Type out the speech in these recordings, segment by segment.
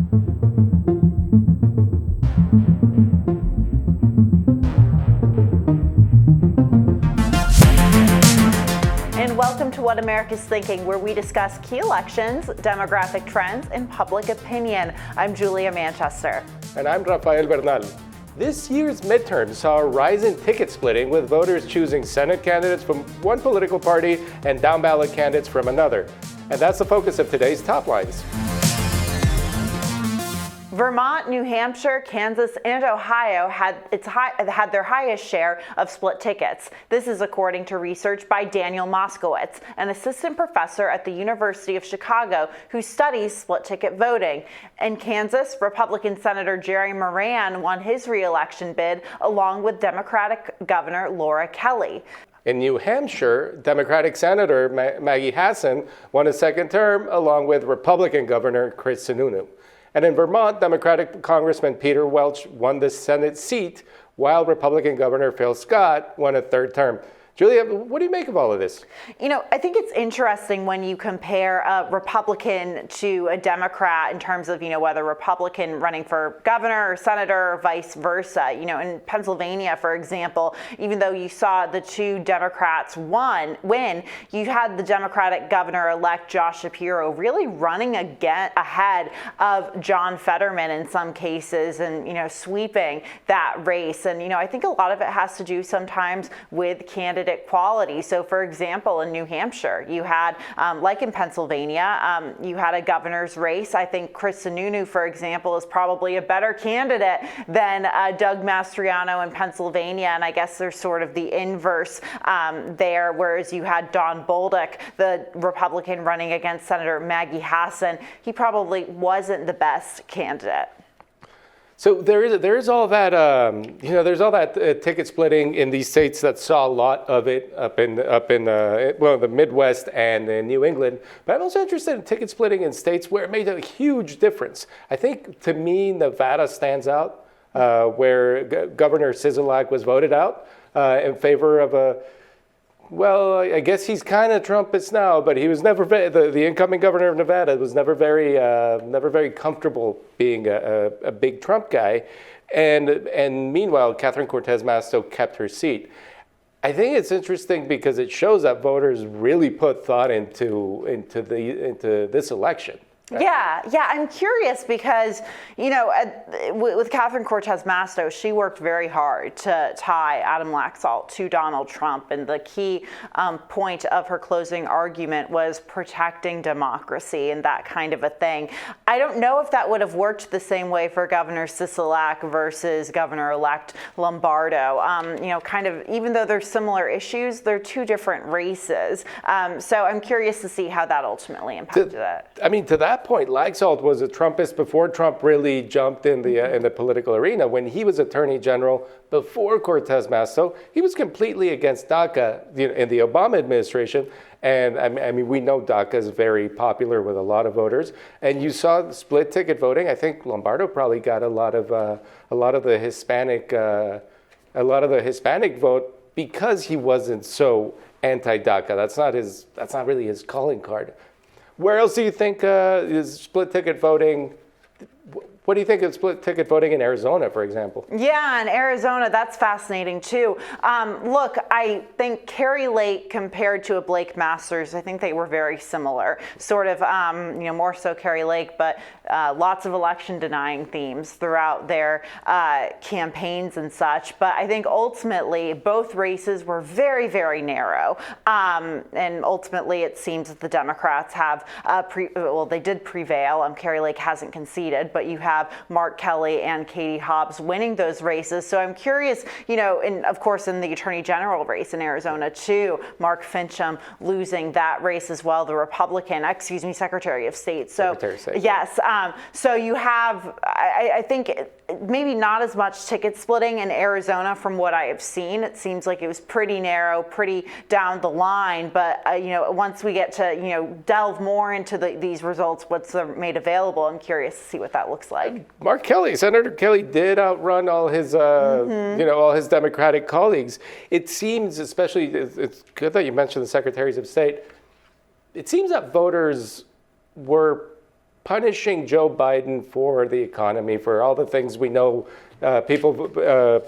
And welcome to What America's Thinking, where we discuss key elections, demographic trends, and public opinion. I'm Julia Manchester. And I'm Rafael Bernal. This year's midterm saw a rise in ticket splitting, with voters choosing Senate candidates from one political party and down-ballot candidates from another. And that's the focus of today's top lines. Vermont, New Hampshire, Kansas, and Ohio had their highest share of split tickets. This is according to research by Daniel Moskowitz, an assistant professor at the University of Chicago who studies split ticket voting. In Kansas, Republican Senator Jerry Moran won his re-election bid along with Democratic Governor Laura Kelly. In New Hampshire, Democratic Senator Maggie Hassan won a second term along with Republican Governor Chris Sununu. And in Vermont, Democratic Congressman Peter Welch won the Senate seat, while Republican Governor Phil Scott won a third term. Julia, what do you make of all of this? You know, I think it's interesting when you compare a Republican to a Democrat in terms of, whether Republican running for governor or senator or vice versa. In Pennsylvania, for example, even though you saw the two Democrats win, you had the Democratic governor-elect Josh Shapiro really running ahead of John Fetterman in some cases and, sweeping that race. And, I think a lot of it has to do sometimes with candidate quality. So, for example, in New Hampshire, you had, like in Pennsylvania, you had a governor's race. I think Chris Sununu, for example, is probably a better candidate than Doug Mastriano in Pennsylvania. And I guess there's sort of the inverse there, whereas you had Don Bolduc, the Republican running against Senator Maggie Hassan. He probably wasn't the best candidate. So there is all that, there's all that ticket splitting in these states that saw a lot of it up in the Midwest and in New England. But I'm also interested in ticket splitting in states where it made a huge difference. I think, to me, Nevada stands out, where Governor Sisolak was voted out in favor of I guess he's kind of Trumpist now, but he was never the incoming governor of Nevada was never very comfortable being a big Trump guy, and meanwhile, Catherine Cortez Masto kept her seat. I think it's interesting because it shows that voters really put thought into this election. Right? Yeah, I'm curious because, with Catherine Cortez Masto, she worked very hard to tie Adam Laxalt to Donald Trump. And the key point of her closing argument was protecting democracy and that kind of a thing. I don't know if that would have worked the same way for Governor Sisolak versus Governor-elect Lombardo. Kind of, even though they're similar issues, they're two different races. So I'm curious to see how that ultimately impacted it. To that point, Laxalt was a Trumpist before Trump really jumped in the political arena. When he was Attorney General before Cortez Masto, he was completely against DACA in the Obama administration. And we know DACA is very popular with a lot of voters. And you saw split ticket voting. I think Lombardo probably got a lot of the Hispanic vote because he wasn't so anti-DACA. That's not really his calling card. Where else do you think is split ticket voting? What do you think of split ticket voting in Arizona, for example? Yeah, in Arizona, that's fascinating too. Look, I think Kari Lake compared to a Blake Masters, I think they were very similar. Sort of, more so Kari Lake, but lots of election denying themes throughout their campaigns and such. But I think ultimately both races were very, very narrow. And ultimately it seems that the Democrats have, they did prevail. Kari Lake hasn't conceded, but you have Mark Kelly and Katie Hobbs winning those races. So I'm curious, and of course in the Attorney General race in Arizona too, Mark Fincham losing that race as well, the Secretary of State. So yes, so you have, I think maybe not as much ticket splitting in Arizona from what I have seen. It seems like it was pretty narrow, pretty down the line. But once we get to delve more into these results, what's made available, I'm curious to see what that looks like. Senator Kelly did outrun all his all his Democratic colleagues. It seems, especially, it's good that you mentioned the secretaries of state. It seems that voters were punishing Joe Biden for the economy, for all the things we know people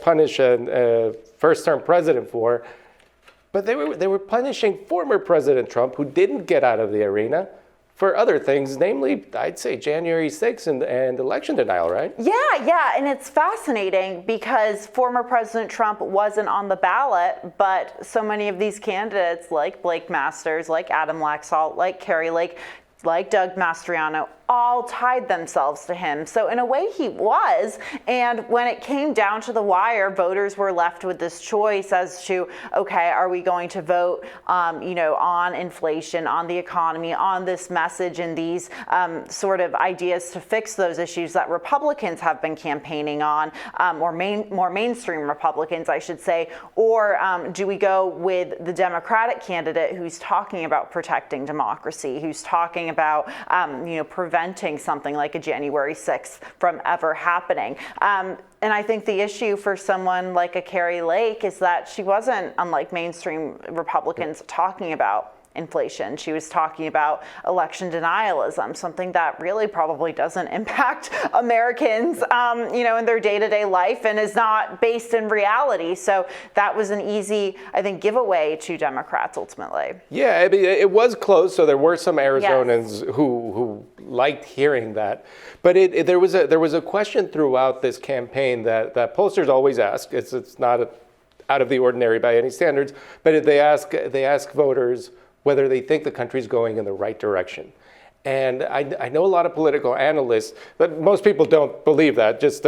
punish a first-term president for. But they were punishing former President Trump, who didn't get out of the arena, for other things, namely, I'd say January 6th and election denial, right? Yeah, and it's fascinating because former President Trump wasn't on the ballot, but so many of these candidates, like Blake Masters, like Adam Laxalt, like Kari Lake, like Doug Mastriano, all tied themselves to him. So in a way he was, and when it came down to the wire, voters were left with this choice as to, okay, are we going to vote, on inflation, on the economy, on this message and these sort of ideas to fix those issues that Republicans have been campaigning on, or more mainstream Republicans, I should say, or do we go with the Democratic candidate who's talking about protecting democracy, who's talking about, preventing something like a January 6th from ever happening. And I think the issue for someone like a Kari Lake is that she wasn't, unlike mainstream Republicans, talking about inflation. She was talking about election denialism, something that really probably doesn't impact Americans, in their day-to-day life and is not based in reality. So that was an easy, I think, giveaway to Democrats ultimately. Yeah, I mean, it was close. So there were some Arizonans who liked hearing that, but there was a question throughout this campaign that pollsters always ask. It's not out of the ordinary by any standards, but they ask voters whether they think the country's going in the right direction. And I know a lot of political analysts, but most people don't believe that, just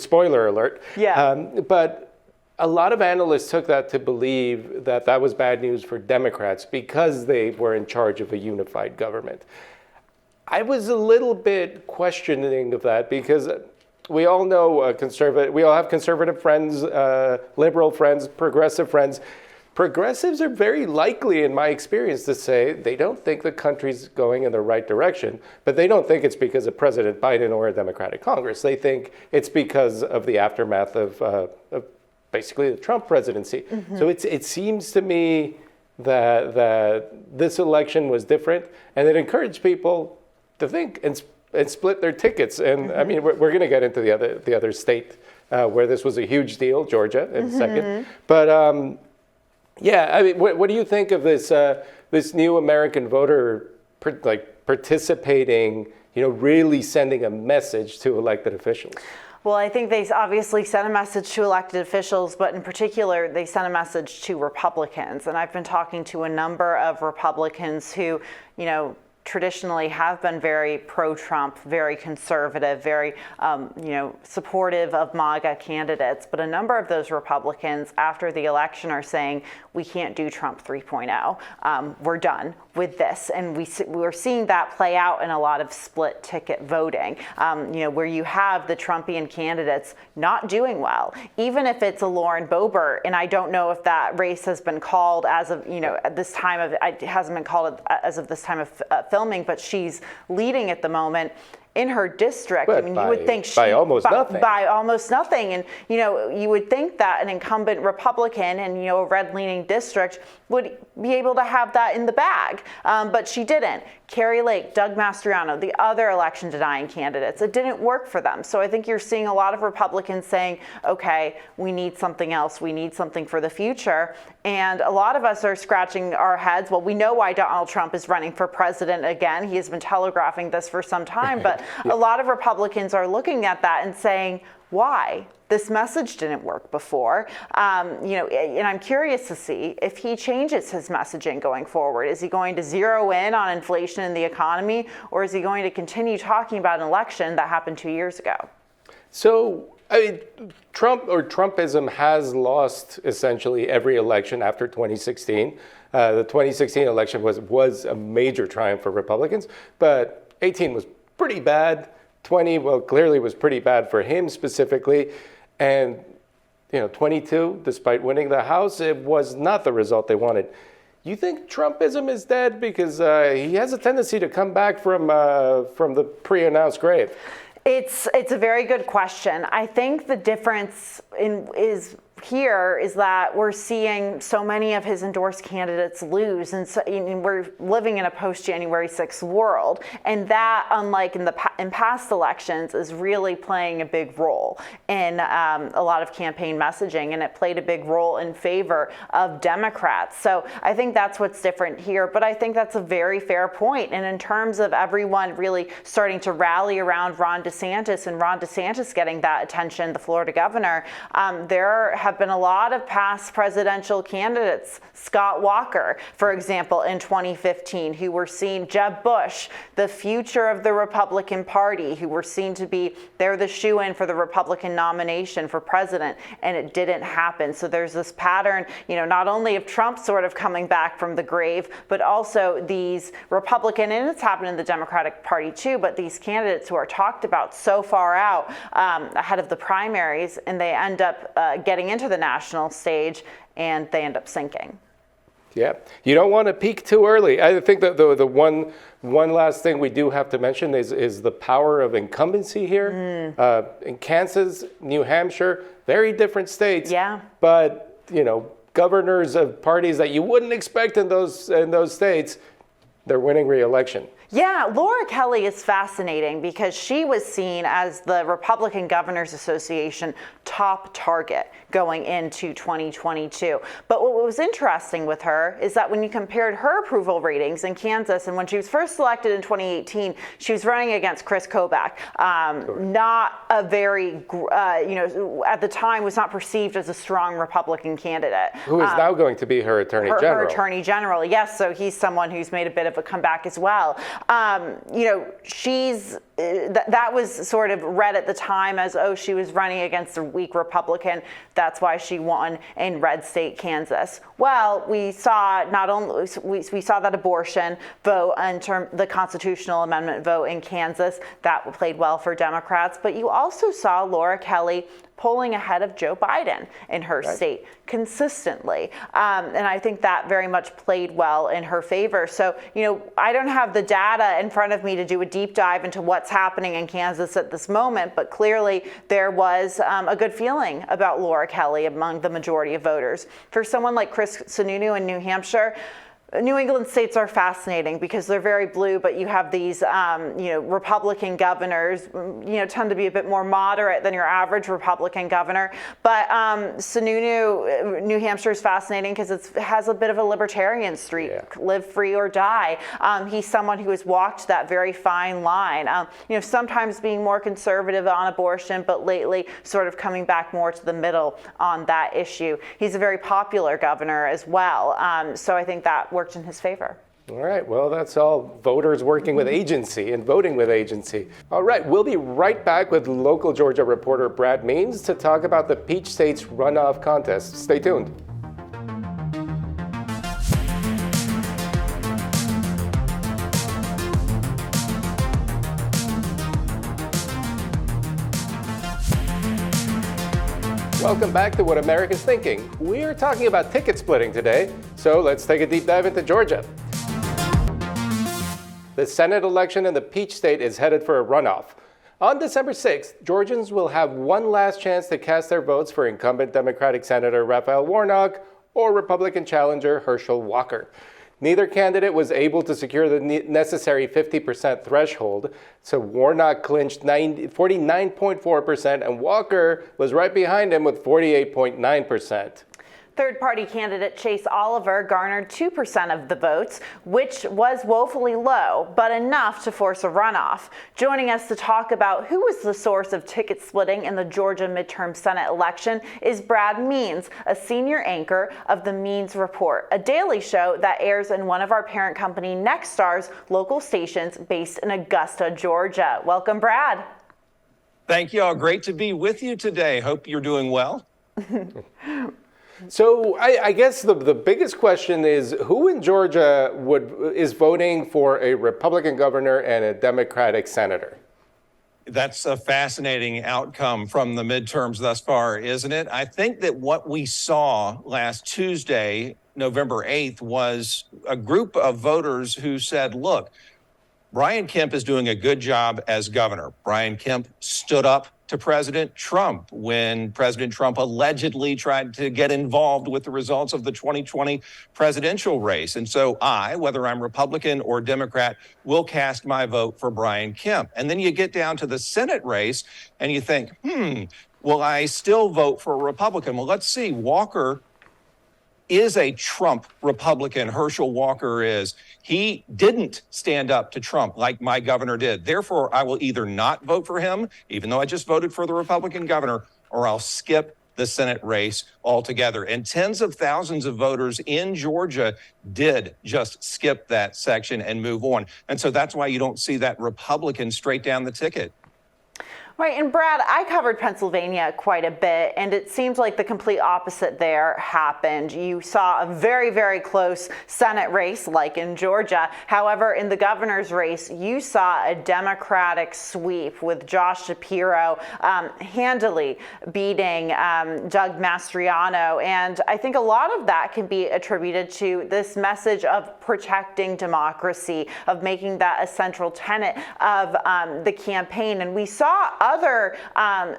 spoiler alert. Yeah. But a lot of analysts took that to believe that was bad news for Democrats because they were in charge of a unified government. I was a little bit questioning of that because we all know we all have conservative friends, liberal friends, progressive friends. Progressives are very likely, in my experience, to say they don't think the country's going in the right direction, but they don't think it's because of President Biden or a Democratic Congress. They think it's because of the aftermath of basically the Trump presidency. Mm-hmm. So it seems to me that this election was different, and it encouraged people to think and split their tickets. And I mean, we're going to get into the other state where this was a huge deal, Georgia, in a second. But yeah, I mean, what do you think of this new American voter participating, really sending a message to elected officials? Well, I think they obviously sent a message to elected officials, but in particular, they sent a message to Republicans. And I've been talking to a number of Republicans who, traditionally have been very pro-Trump, very conservative, very, supportive of MAGA candidates. But a number of those Republicans after the election are saying, we can't do Trump 3.0. We're done with this. And we're seeing that play out in a lot of split ticket voting, where you have the Trumpian candidates not doing well, even if it's a Lauren Boebert. And I don't know if that race has been called as of, at this time of, it hasn't been called as of this time of filming, but she's leading at the moment in her district. But I mean, you would think by almost nothing. By almost nothing. And, you would think that an incumbent Republican in, a red-leaning district would be able to have that in the bag. But she didn't. Kari Lake, Doug Mastriano, the other election-denying candidates, it didn't work for them. So I think you're seeing a lot of Republicans saying, okay, we need something else. We need something for the future. And a lot of us are scratching our heads. Well, we know why Donald Trump is running for president again. He has been telegraphing this for some time. But a lot of Republicans are looking at that and saying, why? This message didn't work before. And I'm curious to see if he changes his messaging going forward. Is he going to zero in on inflation and the economy, or is he going to continue talking about an election that happened 2 years ago? So, I mean, Trumpism has lost essentially every election after 2016. The 2016 election was a major triumph for Republicans, but 18 was pretty bad. 20, well, clearly was pretty bad for him specifically. And, 22, despite winning the House, it was not the result they wanted. You think Trumpism is dead? Because he has a tendency to come back from the pre-announced grave. It's a very good question. I think the difference is here is that we're seeing so many of his endorsed candidates lose, and so we're living in a post-January 6th world, and that, unlike in past elections, is really playing a big role in a lot of campaign messaging, and it played a big role in favor of Democrats. So I think that's what's different here, but I think that's a very fair point. And in terms of everyone really starting to rally around Ron DeSantis and Ron DeSantis getting that attention, the Florida governor, there have been a lot of past presidential candidates, Scott Walker, for example, in 2015, who were seen, Jeb Bush, the future of the Republican Party, who were seen to be, they're the shoe-in for the Republican nomination for president, and it didn't happen. So there's this pattern, not only of Trump sort of coming back from the grave, but also these Republican, and it's happened in the Democratic Party too, but these candidates who are talked about so far out ahead of the primaries, and they end up getting into the national stage, and they end up sinking. Yeah, you don't want to peak too early. I think that the one last thing we do have to mention is the power of incumbency here. In Kansas, New Hampshire, very different states. Yeah. But governors of parties that you wouldn't expect in those states, they're winning re-election. Yeah, Laura Kelly is fascinating because she was seen as the Republican Governors Association top target going into 2022. But what was interesting with her is that when you compared her approval ratings in Kansas, and when she was first elected in 2018, she was running against Chris Kobach, not a very, at the time was not perceived as a strong Republican candidate. Who is now going to be her Attorney General. Her Attorney General, yes. So he's someone who's made a bit of a comeback as well. That was sort of read at the time as, she was running against a weak Republican. That's why she won in red state Kansas. Well, we saw we saw that abortion vote and the constitutional amendment vote in Kansas. That played well for Democrats. But you also saw Laura Kelly polling ahead of Joe Biden in her state consistently. And I think that very much played well in her favor. So, I don't have the data in front of me to do a deep dive into what's happening in Kansas at this moment, but clearly there was a good feeling about Laura Kelly among the majority of voters. For someone like Chris Sununu in New Hampshire, New England states are fascinating because they're very blue, but you have these, Republican governors, tend to be a bit more moderate than your average Republican governor. But Sununu, New Hampshire is fascinating because it has a bit of a libertarian streak, live free or die. He's someone who has walked that very fine line, sometimes being more conservative on abortion, but lately sort of coming back more to the middle on that issue. He's a very popular governor as well. So I think that worked in his favor. All right, well, that's all voters working with agency and voting with agency. All right, we'll be right back with local Georgia reporter Brad Means to talk about the Peach State's runoff contest. Stay tuned. Welcome back to What America's Thinking. We're talking about ticket splitting today, so let's take a deep dive into Georgia. The Senate election in the Peach State is headed for a runoff. On December 6th, Georgians will have one last chance to cast their votes for incumbent Democratic Senator Raphael Warnock or Republican challenger Herschel Walker. Neither candidate was able to secure the necessary 50% threshold, so Warnock clinched 49.4% and Walker was right behind him with 48.9%. Third-party candidate Chase Oliver garnered 2% of the votes, which was woefully low, but enough to force a runoff. Joining us to talk about who was the source of ticket splitting in the Georgia midterm Senate election is Brad Means, a senior anchor of the Means Report, a daily show that airs in one of our parent company Nexstar's local stations based in Augusta, Georgia. Welcome, Brad. Thank you all. Great to be with you today. Hope you're doing well. So I guess the biggest question is who in Georgia is voting for a Republican governor and a Democratic senator? That's a fascinating outcome from the midterms thus far, isn't it? I think that what we saw last Tuesday, November 8th, was a group of voters who said, look, Brian Kemp is doing a good job as governor. Brian Kemp stood up to President Trump when President Trump allegedly tried to get involved with the results of the 2020 presidential race. And so I, whether I'm Republican or Democrat, will cast my vote for Brian Kemp. And then you get down to the Senate race and you think, will I still vote for a Republican? Well, let's see. Walker is a Trump Republican. Herschel Walker is. He didn't stand up to Trump like my governor did. Therefore, I will either not vote for him, even though I just voted for the Republican governor, or I'll skip the Senate race altogether. And tens of thousands of voters in Georgia did just skip that section and move on. And so that's why you don't see that Republican straight down the ticket. Right, and Brad, I covered Pennsylvania quite a bit, and it seems like the complete opposite there happened. You saw a very, very close Senate race, like in Georgia. However, in the governor's race, you saw a Democratic sweep with Josh Shapiro handily beating Doug Mastriano. And I think a lot of that can be attributed to this message of protecting democracy, of making that a central tenet of the campaign. And we saw other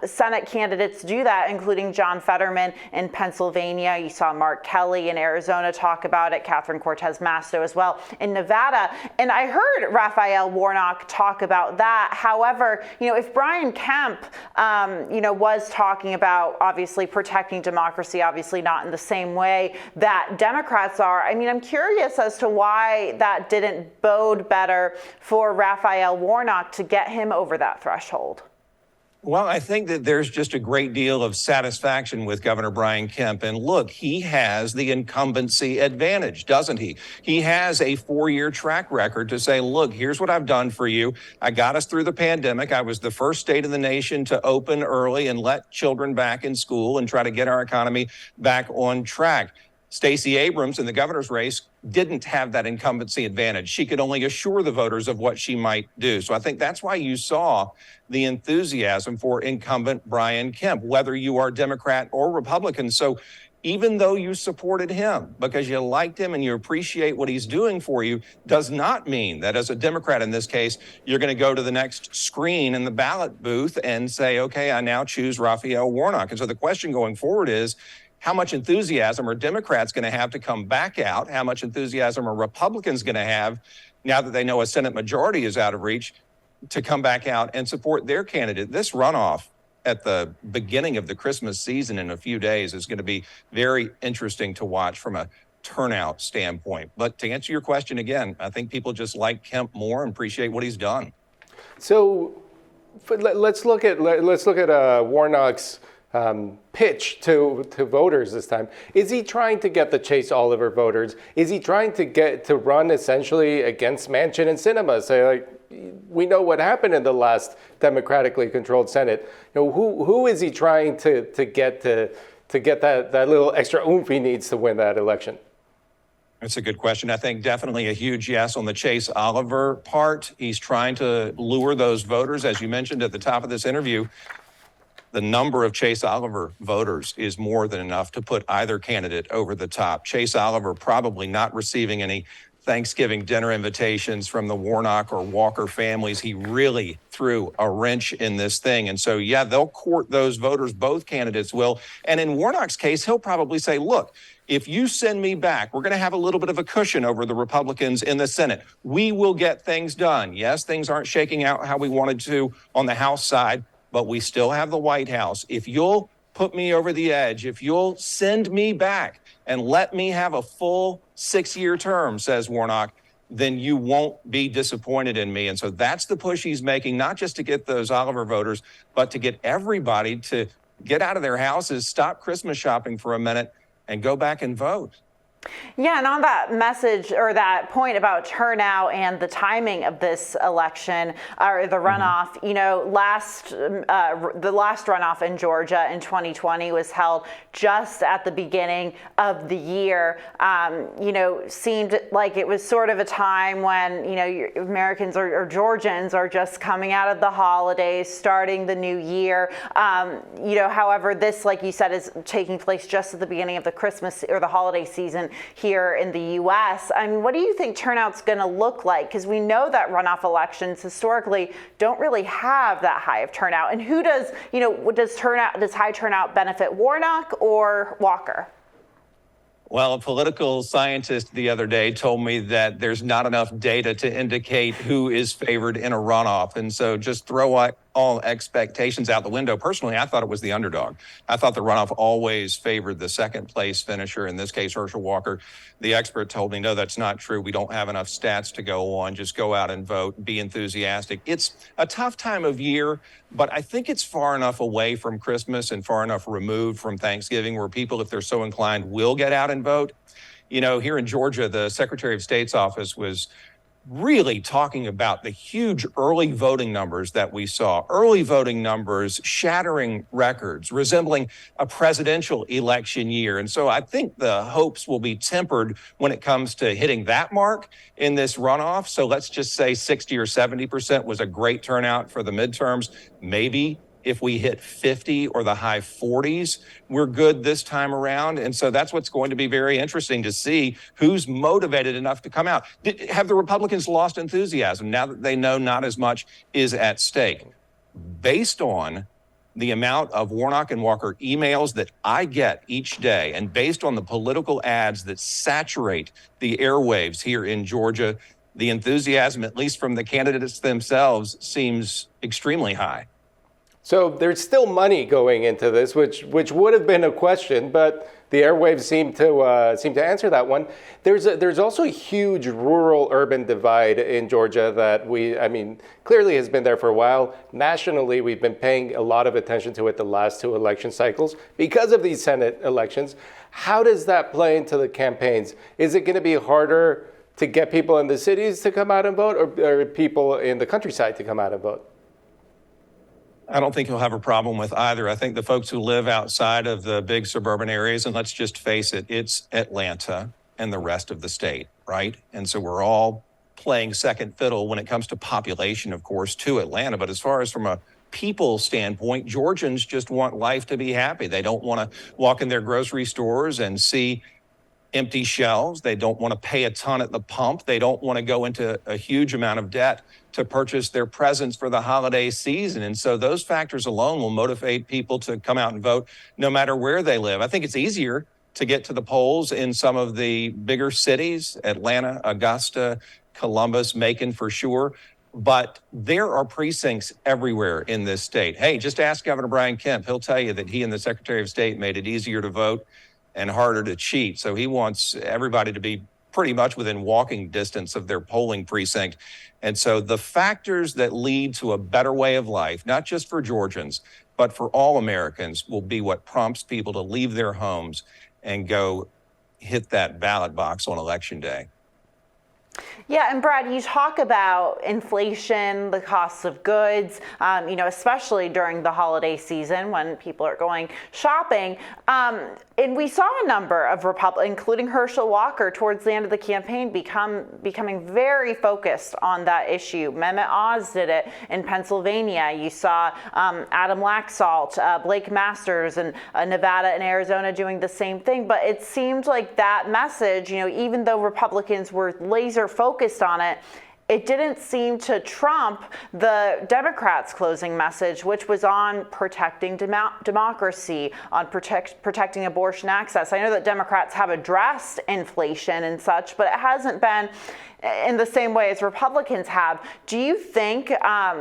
Senate candidates do that, including John Fetterman in Pennsylvania. You saw Mark Kelly in Arizona talk about it, Catherine Cortez Masto as well in Nevada. And I heard Raphael Warnock talk about that. However, if Brian Kemp, was talking about obviously protecting democracy, obviously not in the same way that Democrats are. I mean, I'm curious as to why that didn't bode better for Raphael Warnock to get him over that threshold. Well, I think that there's just a great deal of satisfaction with Governor Brian Kemp. And look, he has the incumbency advantage, doesn't he? He has a 4-year track record to say, look, here's what I've done for you. I got us through the pandemic. I was the first state in the nation to open early and let children back in school and try to get our economy back on track. Stacey Abrams in the governor's race didn't have that incumbency advantage. She could only assure the voters of what she might do. So I think that's why you saw the enthusiasm for incumbent Brian Kemp, whether you are Democrat or Republican. So even though you supported him because you liked him and you appreciate what he's doing for you, does not mean that as a Democrat in this case, you're going to go to the next screen in the ballot booth and say, okay, I now choose Raphael Warnock. And so the question going forward is, how much enthusiasm are Democrats going to have to come back out? How much enthusiasm are Republicans going to have now that they know a Senate majority is out of reach to come back out and support their candidate? This runoff at the beginning of the Christmas season in a few days is going to be very interesting to watch from a turnout standpoint. But to answer your question again, I think people just like Kemp more and appreciate what he's done. So let's look at Warnock's pitch to voters this time. Is he trying to get the Chase Oliver voters? Is he trying to run essentially against Manchin and Sinema? Say, like, we know what happened in the last democratically controlled Senate. Who is he trying to get that little extra oomph he needs to win that election? That's a good question. I think definitely a huge yes on the Chase Oliver part. He's trying to lure those voters, as you mentioned at the top of this interview. The number of Chase Oliver voters is more than enough to put either candidate over the top. Chase Oliver probably not receiving any Thanksgiving dinner invitations from the Warnock or Walker families. He really threw a wrench in this thing. And so, yeah, they'll court those voters. Both candidates will. And in Warnock's case, he'll probably say, look, if you send me back, we're going to have a little bit of a cushion over the Republicans in the Senate. We will get things done. Yes, things aren't shaking out how we wanted to on the House side, but we still have the White House. If you'll put me over the edge, if you'll send me back and let me have a full 6-year term, says Warnock, then you won't be disappointed in me. And so that's the push he's making, not just to get those Oliver voters, but to get everybody to get out of their houses, stop Christmas shopping for a minute, and go back and vote. Yeah, and on that message or that point about turnout and the timing of this election or the runoff, the last runoff in Georgia in 2020 was held just at the beginning of the year. Seemed like it was sort of a time when, Americans or Georgians are just coming out of the holidays, starting the new year. However, this, like you said, is taking place just at the beginning of the Christmas or the holiday season here in the U.S. I mean, what do you think turnout's going to look like? Because we know that runoff elections historically don't really have that high of turnout. And who does, does high turnout benefit Warnock or Walker? Well, a political scientist the other day told me that there's not enough data to indicate who is favored in a runoff. And so just throw all expectations out the window. Personally, I thought it was the underdog. I thought the runoff always favored the second place finisher, in this case, Herschel Walker. The expert told me, no, that's not true. We don't have enough stats to go on. Just go out and vote, be enthusiastic. It's a tough time of year, but I think it's far enough away from Christmas and far enough removed from Thanksgiving where people, if they're so inclined, will get out and vote. You know, here in Georgia, the Secretary of State's office was really talking about the huge early voting numbers that we saw, early voting numbers shattering records, resembling a presidential election year. And so I think the hopes will be tempered when it comes to hitting that mark in this runoff. So let's just say 60 or 70% was a great turnout for the midterms. Maybe if we hit 50 or the high 40s, we're good this time around. And so that's what's going to be very interesting to see who's motivated enough to come out. Have the Republicans lost enthusiasm now that they know not as much is at stake? Based on the amount of Warnock and Walker emails that I get each day, and based on the political ads that saturate the airwaves here in Georgia, the enthusiasm, at least from the candidates themselves, seems extremely high. So there's still money going into this, which would have been a question, but the airwaves seem to answer that one. There's also a huge rural-urban divide in Georgia that clearly has been there for a while. Nationally, we've been paying a lot of attention to it the last two election cycles because of these Senate elections. How does that play into the campaigns? Is it going to be harder to get people in the cities to come out and vote, or people in the countryside to come out and vote? I don't think you'll have a problem with either. I think the folks who live outside of the big suburban areas, and let's just face it, it's Atlanta and the rest of the state, right? And so we're all playing second fiddle when it comes to population, of course, to Atlanta. But as far as from a people standpoint, Georgians just want life to be happy. They don't want to walk in their grocery stores and see empty shelves. They don't want to pay a ton at the pump. They don't want to go into a huge amount of debt to purchase their presents for the holiday season. And so those factors alone will motivate people to come out and vote no matter where they live. I think it's easier to get to the polls in some of the bigger cities, Atlanta, Augusta, Columbus, Macon for sure. But there are precincts everywhere in this state. Hey, just ask Governor Brian Kemp. He'll tell you that he and the Secretary of State made it easier to vote and harder to cheat. So he wants everybody to be pretty much within walking distance of their polling precinct. And so the factors that lead to a better way of life, not just for Georgians, but for all Americans, will be what prompts people to leave their homes and go hit that ballot box on Election Day. Yeah, and Brad, you talk about inflation, the cost of goods, especially during the holiday season when people are going shopping. And we saw a number of Republicans, including Herschel Walker, towards the end of the campaign, becoming very focused on that issue. Mehmet Oz did it in Pennsylvania. You saw Adam Laxalt, Blake Masters, and Nevada and Arizona doing the same thing. But it seemed like that message, even though Republicans were laser focused on it, it didn't seem to trump the Democrats' closing message, which was on protecting democracy, on protecting abortion access. I know that Democrats have addressed inflation and such, but it hasn't been in the same way as Republicans have. Do you think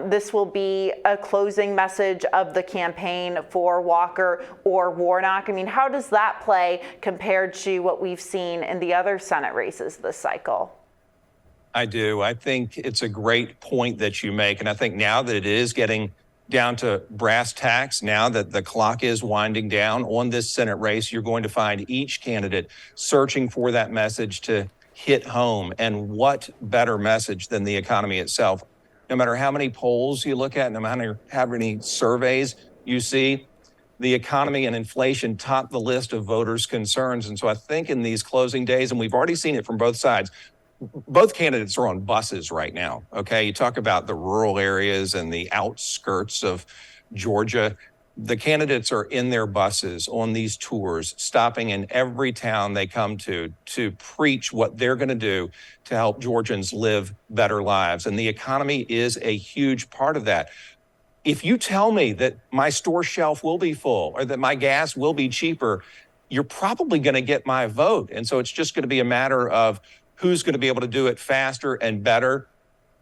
this will be a closing message of the campaign for Walker or Warnock? I mean, how does that play compared to what we've seen in the other Senate races this cycle? I do. I think it's a great point that you make. And I think now that it is getting down to brass tacks, now that the clock is winding down on this Senate race, you're going to find each candidate searching for that message to hit home. And what better message than the economy itself? No matter how many polls you look at, no matter how many surveys you see, the economy and inflation top the list of voters' concerns. And so I think in these closing days, and we've already seen it from both sides, both candidates are on buses right now, okay? You talk about the rural areas and the outskirts of Georgia. The candidates are in their buses on these tours, stopping in every town they come to preach what they're going to do to help Georgians live better lives. And the economy is a huge part of that. If you tell me that my store shelf will be full or that my gas will be cheaper, you're probably going to get my vote. And so it's just going to be a matter of who's going to be able to do it faster and better.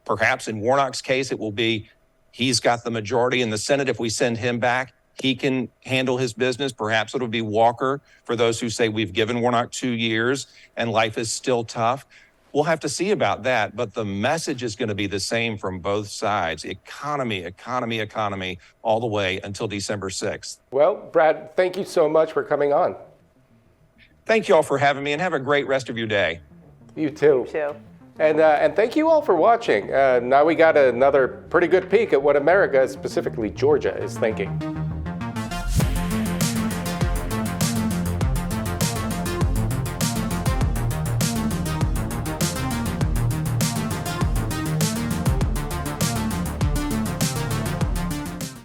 Perhaps in Warnock's case, it will be he's got the majority in the Senate. If we send him back, he can handle his business. Perhaps it'll be Walker for those who say we've given Warnock 2 years and life is still tough. We'll have to see about that, but the message is going to be the same from both sides. Economy, economy, economy, all the way until December 6th. Well, Brad, thank you so much for coming on. Thank you all for having me, and have a great rest of your day. You too. You too. And thank you all for watching. Now we got another pretty good peek at what America, specifically Georgia, is thinking.